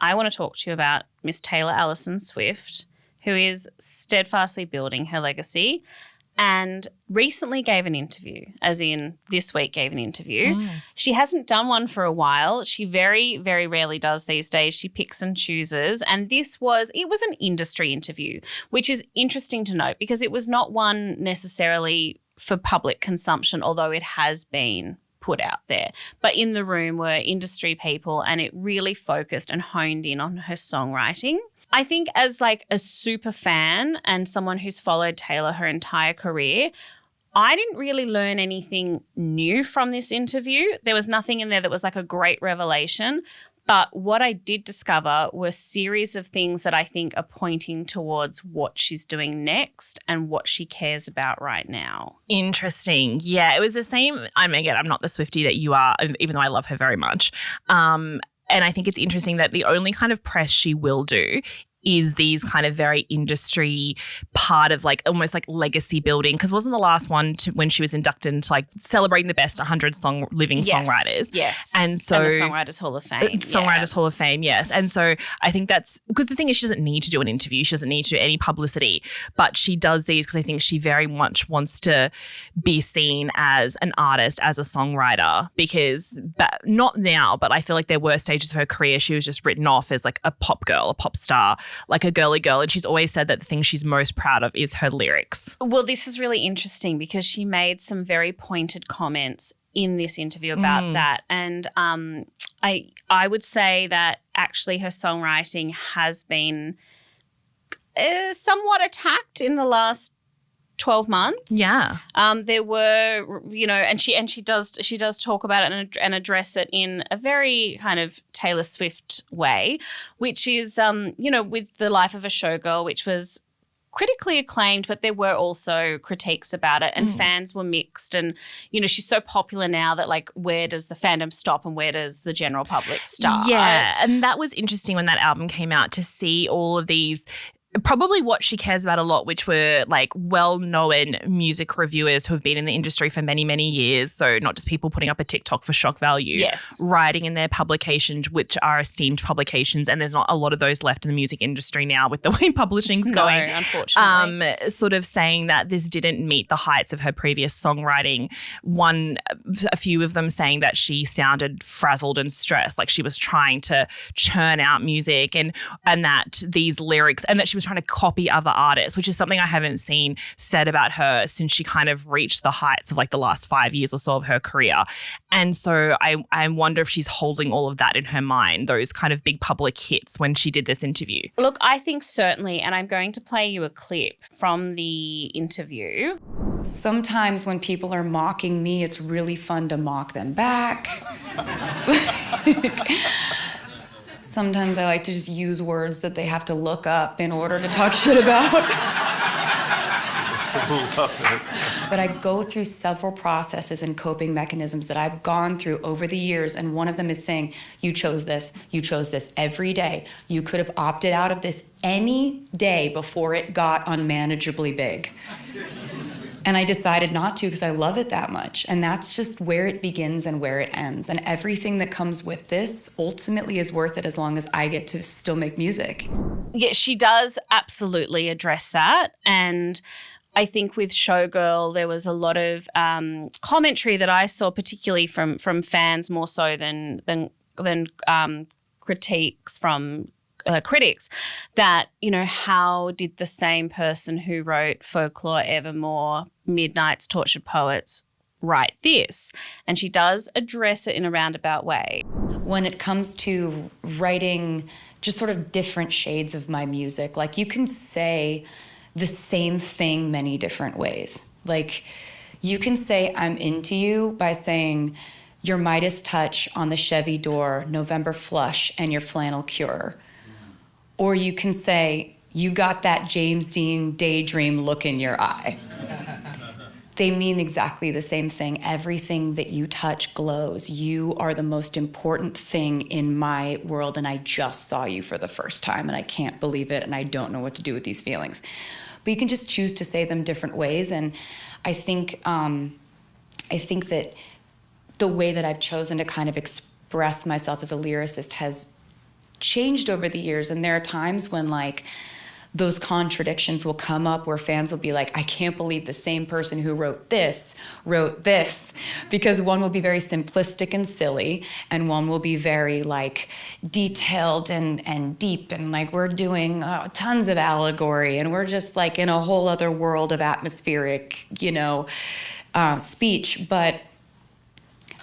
I want to talk to you about Miss Taylor Allison Swift, who is steadfastly building her legacy and recently gave an interview, as in this week gave an interview. She hasn't done one for a while. She very, very rarely does these days. She picks and chooses. And it was an industry interview, which is interesting to note because it was not one necessarily for public consumption, although it has been put out there. But in the room were industry people and it really focused and honed in on her songwriting. I think as like a super fan and someone who's followed Taylor her entire career, I didn't really learn anything new from this interview. There was nothing in there that was like a great revelation. But what I did discover were a series of things that I think are pointing towards what she's doing next and what she cares about right now. Interesting. Yeah, it was the same. I'm not the Swiftie that you are, even though I love her very much. And I think it's interesting that the only kind of press she will do is these kind of very industry part of like almost like legacy building, because wasn't the last one when she was inducted into like celebrating the best 100 living songwriters. Yes. And so and the Songwriters Hall of Fame. Songwriters Hall of Fame, yes. And so I think that's because the thing is she doesn't need to do an interview. She doesn't need to do any publicity, but she does these because I think she very much wants to be seen as an artist, as a songwriter, because not now, but I feel like there were stages of her career she was just written off as like a pop girl, a pop star, like a girly girl. And she's always said that the thing she's most proud of is her lyrics. Well, this is really interesting because she made some very pointed comments in this interview about that. And I would say that actually her songwriting has been somewhat attacked in the last 12 months. Yeah. There were, and she does talk about it and address it in a very kind of Taylor Swift way, which is, with The Life of a Showgirl, which was critically acclaimed, but there were also critiques about it and fans were mixed. And, she's so popular now that like, where does the fandom stop and where does the general public start? Yeah. And that was interesting when that album came out to see all of these probably what she cares about a lot, which were like well-known music reviewers who have been in the industry for many, many years. So not just people putting up a TikTok for shock value. Yes. Writing in their publications, which are esteemed publications. And there's not a lot of those left in the music industry now with the way publishing's going. No, unfortunately. Sort of saying that this didn't meet the heights of her previous songwriting. A few of them saying that she sounded frazzled and stressed, like she was trying to churn out music and that these lyrics, and that she was trying to copy other artists, which is something I haven't seen said about her since she kind of reached the heights of like the last 5 years or so of her career. And so I wonder if she's holding all of that in her mind, those kind of big public hits when she did this interview. Look, I think certainly, and I'm going to play you a clip from the interview. Sometimes when people are mocking me, it's really fun to mock them back. Sometimes I like to just use words that they have to look up in order to talk shit about. But I go through several processes and coping mechanisms that I've gone through over the years, and one of them is saying, you chose this every day. You could have opted out of this any day before it got unmanageably big. And I decided not to because I love it that much. And that's just where it begins and where it ends. And everything that comes with this ultimately is worth it as long as I get to still make music. Yeah, she does absolutely address that. And I think with Showgirl, there was a lot of commentary that I saw, particularly from fans more so than critiques from critics, that, how did the same person who wrote Folklore, Evermore, Midnight's Tortured Poets write this? And she does address it in a roundabout way. When it comes to writing just sort of different shades of my music, like you can say the same thing many different ways. Like you can say I'm into you by saying your Midas touch on the Chevy door, November flush, and your flannel cure. Or you can say, you got that James Dean daydream look in your eye. They mean exactly the same thing. Everything that you touch glows. You are the most important thing in my world, and I just saw you for the first time, and I can't believe it, and I don't know what to do with these feelings. But you can just choose to say them different ways, and I think that the way that I've chosen to kind of express myself as a lyricist has changed over the years. And there are times when like those contradictions will come up where fans will be like, I can't believe the same person who wrote this, because one will be very simplistic and silly, and one will be very like detailed and deep, and like we're doing tons of allegory, and we're just like in a whole other world of atmospheric, speech. But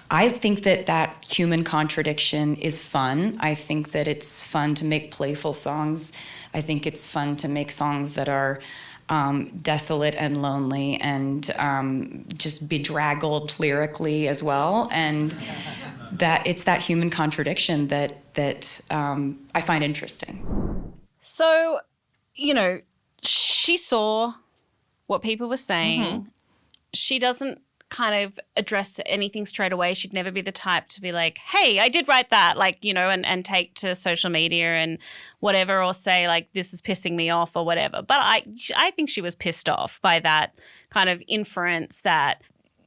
I think that human contradiction is fun. I think that it's fun to make playful songs. I think it's fun to make songs that are desolate and lonely and just bedraggled lyrically as well. And that it's that human contradiction that I find interesting. So, she saw what people were saying. Mm-hmm. She doesn't kind of address anything straight away. She'd never be the type to be like, hey, I did write that, and take to social media and whatever, or say like, this is pissing me off or whatever. But I think she was pissed off by that kind of inference that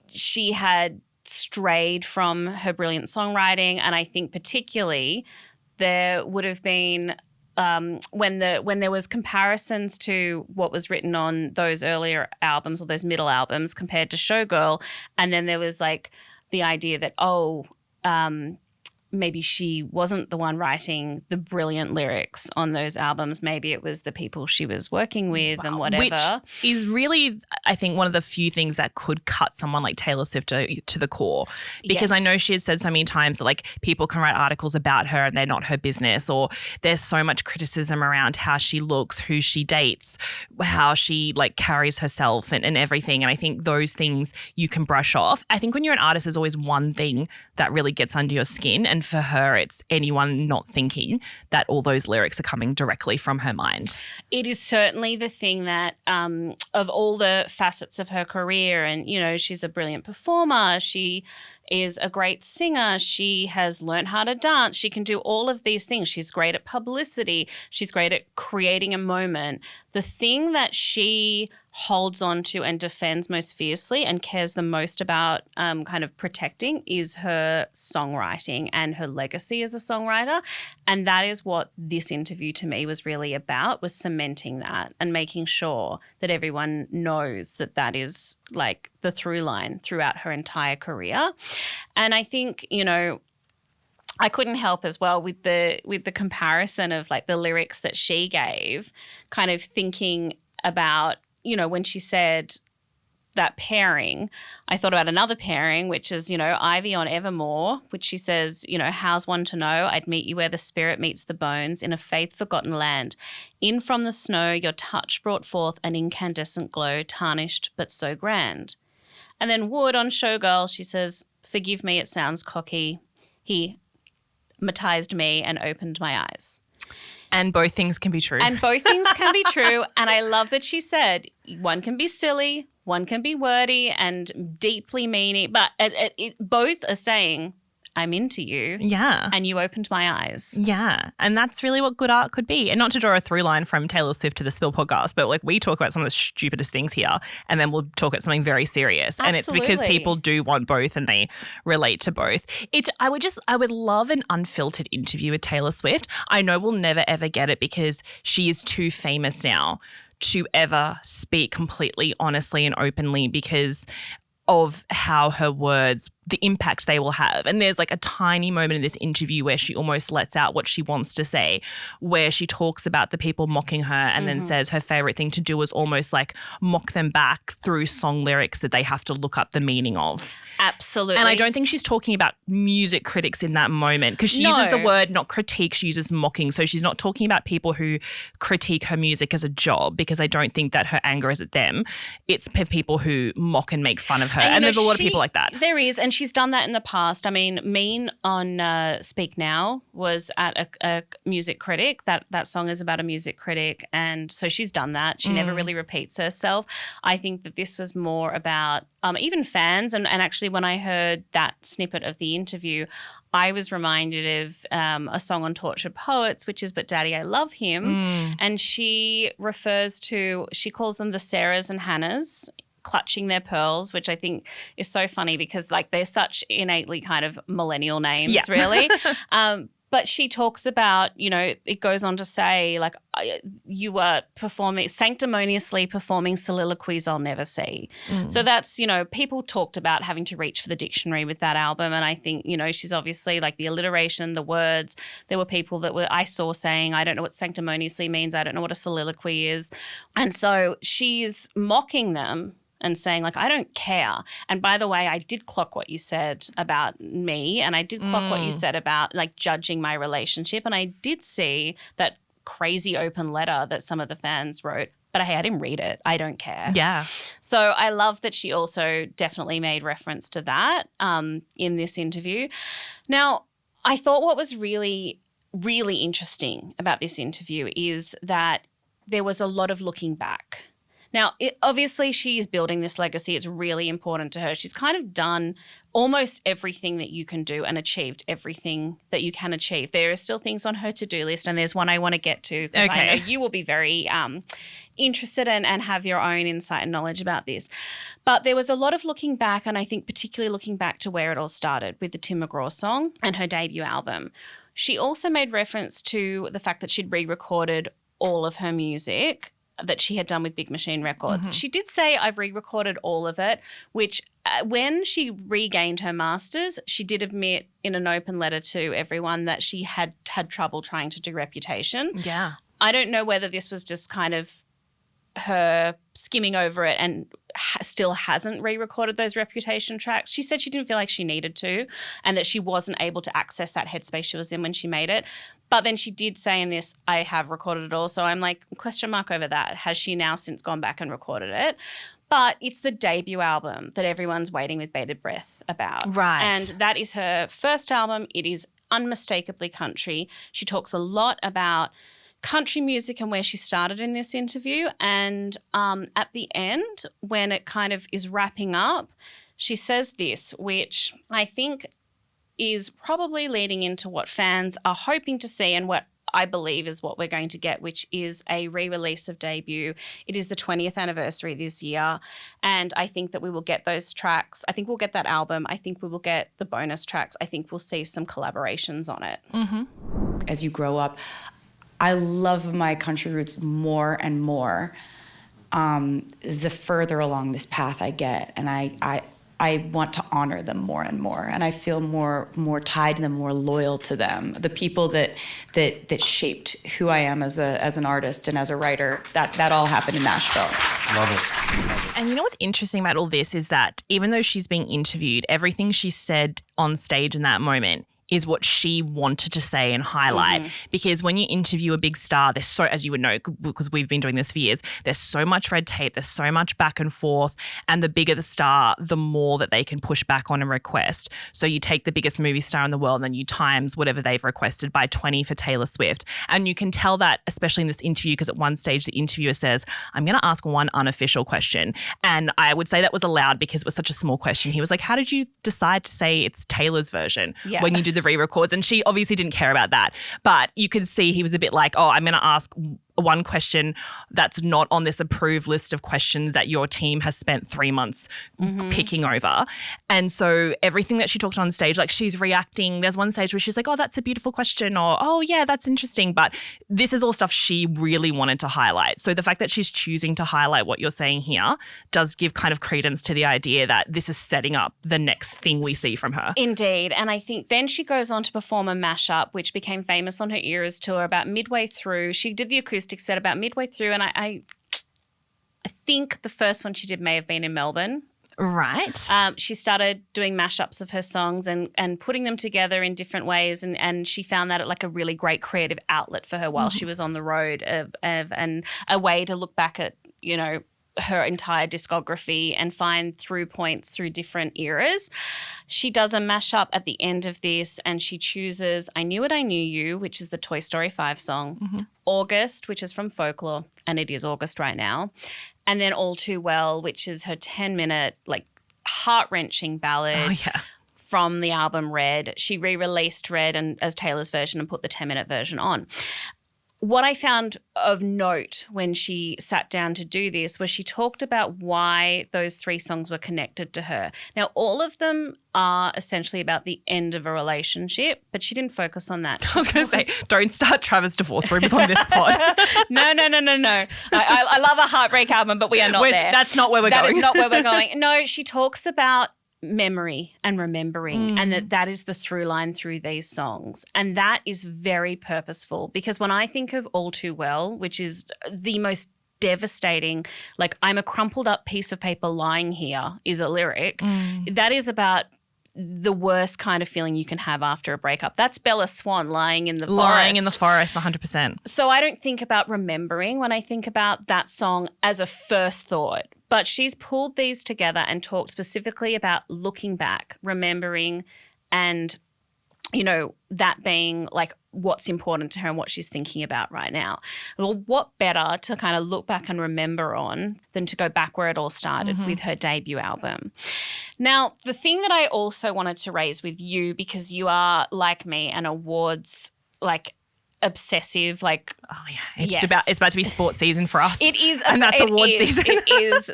she had strayed from her brilliant songwriting. And I think particularly there would have been when there was comparisons to what was written on those earlier albums or those middle albums compared to Showgirl, and then there was like the idea that maybe she wasn't the one writing the brilliant lyrics on those albums. Maybe it was the people she was working with and whatever. Which is really, I think, one of the few things that could cut someone like Taylor Swift to the core. Because I know she had said so many times that like people can write articles about her and they're not her business, or there's so much criticism around how she looks, who she dates, how she like carries herself and everything. And I think those things you can brush off. I think when you're an artist, there's always one thing that really gets under your skin, and for her, it's anyone not thinking that all those lyrics are coming directly from her mind. It is certainly the thing that of all the facets of her career, and, she's a brilliant performer. She is a great singer. She has learned how to dance. She can do all of these things. She's great at publicity. She's great at creating a moment. The thing that she holds on to and defends most fiercely and cares the most about kind of protecting is her songwriting and her legacy as a songwriter. And that is what this interview to me was really about, was cementing that and making sure that everyone knows that that is like the through line throughout her entire career. And I think, I couldn't help as well with the comparison of like the lyrics that she gave, kind of thinking about, when she said that pairing, I thought about another pairing, which is, Ivy on Evermore, which she says, how's one to know? I'd meet you where the spirit meets the bones in a faith-forgotten land. In from the snow, your touch brought forth an incandescent glow, tarnished but so grand. And then Wood on Showgirl, she says, forgive me, it sounds cocky. He hypnotized me and opened my eyes. And both things can be true. And I love that she said one can be silly, one can be wordy and deeply meaning, but both are saying, I'm into you. Yeah. And you opened my eyes. Yeah. And that's really what good art could be. And not to draw a through line from Taylor Swift to the Spill podcast, but like we talk about some of the stupidest things here and then we'll talk about something very serious. Absolutely. And it's because people do want both and they relate to both. I would love an unfiltered interview with Taylor Swift. I know we'll never ever get it because she is too famous now to ever speak completely honestly and openly because of how her words, the impact they will have. And there's like a tiny moment in this interview where she almost lets out what she wants to say, where she talks about the people mocking her and then says her favorite thing to do is almost like mock them back through song lyrics that they have to look up the meaning of. Absolutely. And I don't think she's talking about music critics in that moment because she uses the word not critique, she uses mocking. So she's not talking about people who critique her music as a job because I don't think that her anger is at them. It's people who mock and make fun of her. And there's a lot of people like that. There is, and she's done that in the past. I mean, Mean on Speak Now was at a music critic. That song is about a music critic, and so she's done that. She never really repeats herself. I think that this was more about even fans, and actually when I heard that snippet of the interview, I was reminded of a song on Tortured Poets, which is But Daddy, I Love Him, and she calls them the Sarahs and Hannahs, clutching their pearls, which I think is so funny because like they're such innately kind of millennial names, really. But she talks about, it goes on to say, like, you were sanctimoniously performing soliloquies I'll never see. So that's, people talked about having to reach for the dictionary with that album. And I think, she's obviously like the alliteration, the words. There were people that I saw saying, I don't know what sanctimoniously means. I don't know what a soliloquy is. And so she's mocking them and saying, like, I don't care. And by the way, I did clock what you said about me, and I did clock what you said about, like, judging my relationship. And I did see that crazy open letter that some of the fans wrote, but hey, I didn't read it. I don't care. Yeah. So I love that she also definitely made reference to that in this interview. Now, I thought what was really, really interesting about this interview is that there was a lot of looking back. Now, obviously, she is building this legacy. It's really important to her. She's kind of done almost everything that you can do and achieved everything that you can achieve. There are still things on her to-do list, and there's one I want to get to because I know you will be very interested and have your own insight and knowledge about this. But there was a lot of looking back, and I think particularly looking back to where it all started with the Tim McGraw song and her debut album. She also made reference to the fact that she'd re-recorded all of her music that she had done with Big Machine Records. She did say, I've re-recorded all of it, which when she regained her masters, she did admit in an open letter to everyone that she had trouble trying to do Reputation. Yeah. I don't know whether this was just kind of her skimming over it and still hasn't re-recorded those Reputation tracks. She said she didn't feel like she needed to and that she wasn't able to access that headspace she was in when she made it. But then she did say in this, I have recorded it all. So I'm like, question mark over that. Has she now since gone back and recorded it? But it's the debut album that everyone's waiting with bated breath about. Right. And that is her first album. It is unmistakably country. She talks a lot about country music and where she started in this interview. And at the end, when it kind of is wrapping up, she says this, which I think is probably leading into what fans are hoping to see and what I believe is what we're going to get, which is a re-release of Debut. It is the 20th anniversary this year, and I think that we will get those tracks. I think we'll get that album. I think we will get the bonus tracks. I think we'll see some collaborations on it. As you grow up, I love my country roots more and more the further along this path I get, and I want to honor them more and more, and I feel more tied to them, more loyal to them. The people that shaped who I am as an artist and as a writer, that all happened in Nashville. Love it. And you know what's interesting about all this is that even though she's being interviewed, everything she said on stage in that moment is what she wanted to say and highlight. Because when you interview a big star, there's so, as you would know, because we've been doing this for years, there's so much red tape, there's so much back and forth, and the bigger the star, the more that they can push back on a request. So you take the biggest movie star in the world and then you times whatever they've requested by 20 for Taylor Swift. And you can tell that, especially in this interview, because at one stage the interviewer says, I'm going to ask one unofficial question. And I would say that was allowed because it was such a small question. He was like, how did you decide to say it's Taylor's version when you did the re-records? And she obviously didn't care about that. But you could see he was a bit like, oh, I'm going to ask one question that's not on this approved list of questions that your team has spent 3 months picking over. And so everything that she talked on stage, like she's reacting. There's one stage where she's like, oh, that's a beautiful question, or, oh, yeah, that's interesting. But this is all stuff she really wanted to highlight. So the fact that she's choosing to highlight what you're saying here does give kind of credence to the idea that this is setting up the next thing we see from her. Indeed. And I think then she goes on to perform a mashup, which became famous on her Eras tour about midway through. She did the acoustic set about midway through, and I think the first one she did may have been in Melbourne. Right. She started doing mashups of her songs and putting them together in different ways, and she found that like a really great creative outlet for her while she was on the road, and a way to look back at, you know, her entire discography and find through points through different eras. She does a mashup at the end of this, and she chooses I Knew What I Knew You, which is the Toy Story 5 song, August, which is from Folklore, and it is August right now, and then All Too Well, which is her 10-minute, like, heart-wrenching ballad from the album Red. She re-released Red and as Taylor's version and put the 10-minute version on. what I found of note when she sat down to do this was she talked about why those 3 songs were connected to her. Now, all of them are essentially about the end of a relationship, but she didn't focus on that. I was going to say, don't start Travis divorce rumors on this pod. No. I love a heartbreak album, but we are not there. That's not where we're going. That is not where we're going. No, she talks about memory and remembering, and that is the through line through these songs. And that is very purposeful, because when I think of All Too Well, which is the most devastating, like I'm a crumpled up piece of paper lying here is a lyric, that is about the worst kind of feeling you can have after a breakup. That's Bella Swan lying in the forest. Lying in the forest, 100%. So I don't think about remembering when I think about that song as a first thought. But she's pulled these together and talked specifically about looking back, remembering, and, you know, that being like what's important to her and what she's thinking about right now. Well, what better to kind of look back and remember on than to go back where it all started with her debut album. Now, the thing that I also wanted to raise with you, because you are like me, an awards obsessive, it's about to be sports season for us. It is, and that's award season. It is.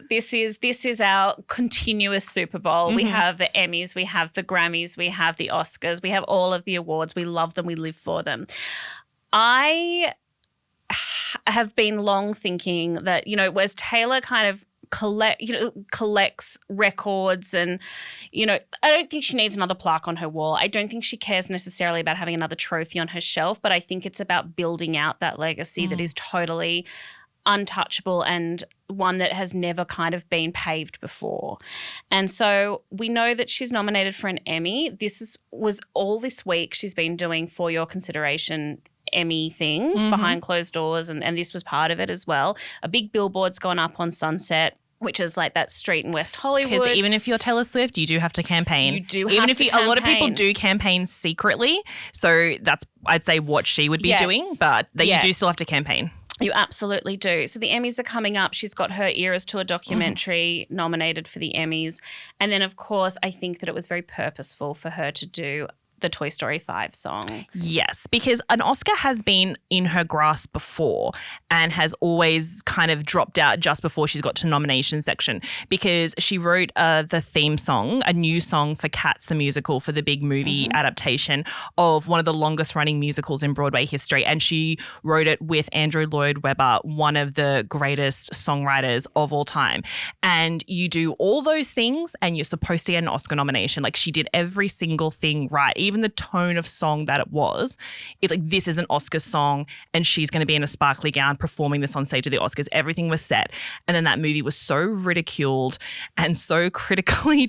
This is our continuous Super Bowl. We have the Emmys, we have the Grammys, we have the Oscars, we have all of the awards. We love them. We live for them. I have been long thinking that, you know, whereas Taylor kind of collects records, and, you know, I don't think she needs another plaque on her wall. I don't think she cares necessarily about having another trophy on her shelf, but I think it's about building out that legacy that is totally untouchable and one that has never kind of been paved before. And so we know that she's nominated for an Emmy. Was all this week she's been doing for your consideration Emmy things behind closed doors, and this was part of it as well. A big billboard's gone up on Sunset, which is like that street in West Hollywood. Because even if you're Taylor Swift, you do have to campaign. You do have even to if you, campaign. A lot of people do campaign secretly. So that's, I'd say, what she would be doing, but you do still have to campaign. You absolutely do. So the Emmys are coming up. She's got her Eras Tour documentary nominated for the Emmys. And then, of course, I think that it was very purposeful for her to do the Toy Story 5 song. Yes, because an Oscar has been in her grasp before and has always kind of dropped out just before she's got to nomination section, because she wrote the theme song, a new song for Cats the musical, for the big movie adaptation of one of the longest running musicals in Broadway history. And she wrote it with Andrew Lloyd Webber, one of the greatest songwriters of all time. And you do all those things and you're supposed to get an Oscar nomination. Like, she did every single thing right. Even the tone of song that it was, it's like, this is an Oscar song and she's going to be in a sparkly gown performing this on stage at the Oscars. Everything was set. And then that movie was so ridiculed and so critically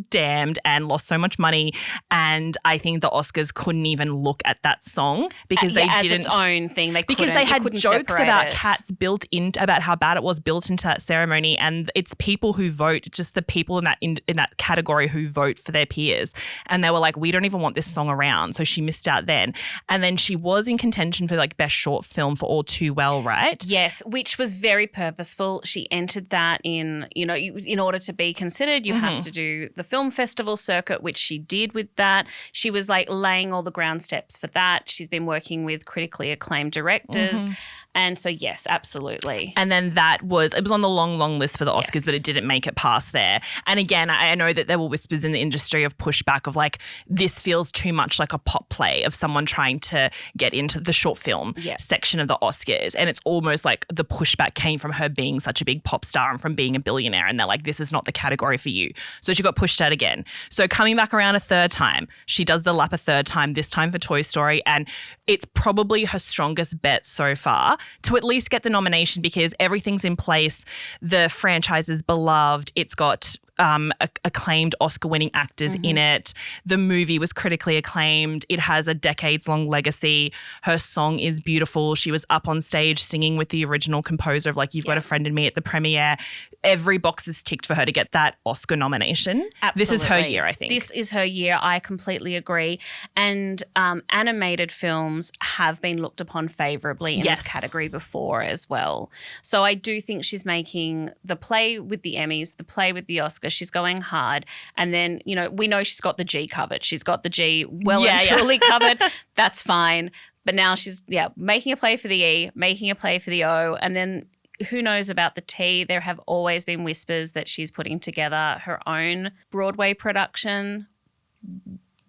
damned and lost so much money. And I think the Oscars couldn't even look at that song because they didn't. As its own thing. Because they had jokes about Cats built in, about how bad it was built into that ceremony. And it's people who vote, just the people in that category who vote for their peers. And they were like, we don't even want this song around. So she missed out then. And then she was in contention for best short film for All Too Well, right? Yes, which was very purposeful. She entered that in order to be considered, you have to do the film festival circuit, which she did with that. She was laying all the ground steps for that. She's been working with critically acclaimed directors. And so, yes, absolutely. And then it was on the long, long list for the Oscars, but it didn't make it past there. And again, I know that there were whispers in the industry of pushback of this feels too much like a pop play of someone trying to get into the short film section of the Oscars. And it's almost like the pushback came from her being such a big pop star and from being a billionaire. And they're like, this is not the category for you. So she got pushed out again. So coming back around a third time, she does the lap a third time, this time for Toy Story. And it's probably her strongest bet so far to at least get the nomination, because everything's in place. The franchise is beloved. It's got acclaimed Oscar-winning actors in it. The movie was critically acclaimed. It has a decades-long legacy. Her song is beautiful. She was up on stage singing with the original composer of You've Got a Friend in Me at the premiere. Every box is ticked for her to get that Oscar nomination. Absolutely. This is her year, I think. This is her year. I completely agree. And animated films have been looked upon favourably in this category before as well. So I do think she's making the play with the Emmys, the play with the Oscars. She's going hard. And then, we know she's got the G covered. She's got the G well and truly covered. That's fine. But now she's, making a play for the E, making a play for the O, and then who knows about the T? There have always been whispers that she's putting together her own Broadway production.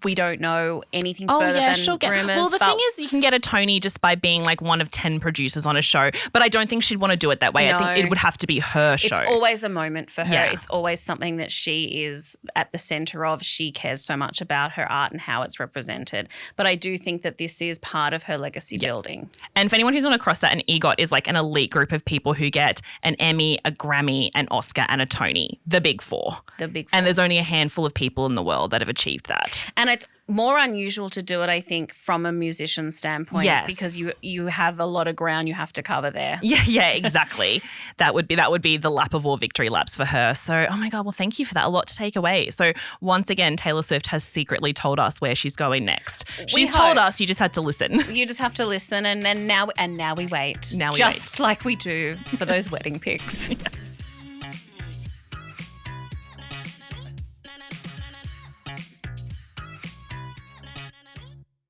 We don't know anything further than rumours. Well, the thing is, you can get a Tony just by being like one of 10 producers on a show, but I don't think she'd want to do it that way. No. I think it would have to be her show. It's always a moment for her. Yeah. It's always something that she is at the centre of. She cares so much about her art and how it's represented. But I do think that this is part of her legacy building. And for anyone who's not across that, an EGOT is like an elite group of people who get an Emmy, a Grammy, an Oscar, and a Tony. The big four. The big four. And there's only a handful of people in the world that have achieved that. And it's more unusual to do it, I think, from a musician standpoint. Yes. Because you have a lot of ground you have to cover there. Yeah, exactly. that would be the lap of all victory laps for her. So, oh my God, well, thank you for that. A lot to take away. So once again, Taylor Swift has secretly told us where she's going next. She's told us, you just had to listen. You just have to listen, and then now we wait. Now we just like we do for those wedding pics.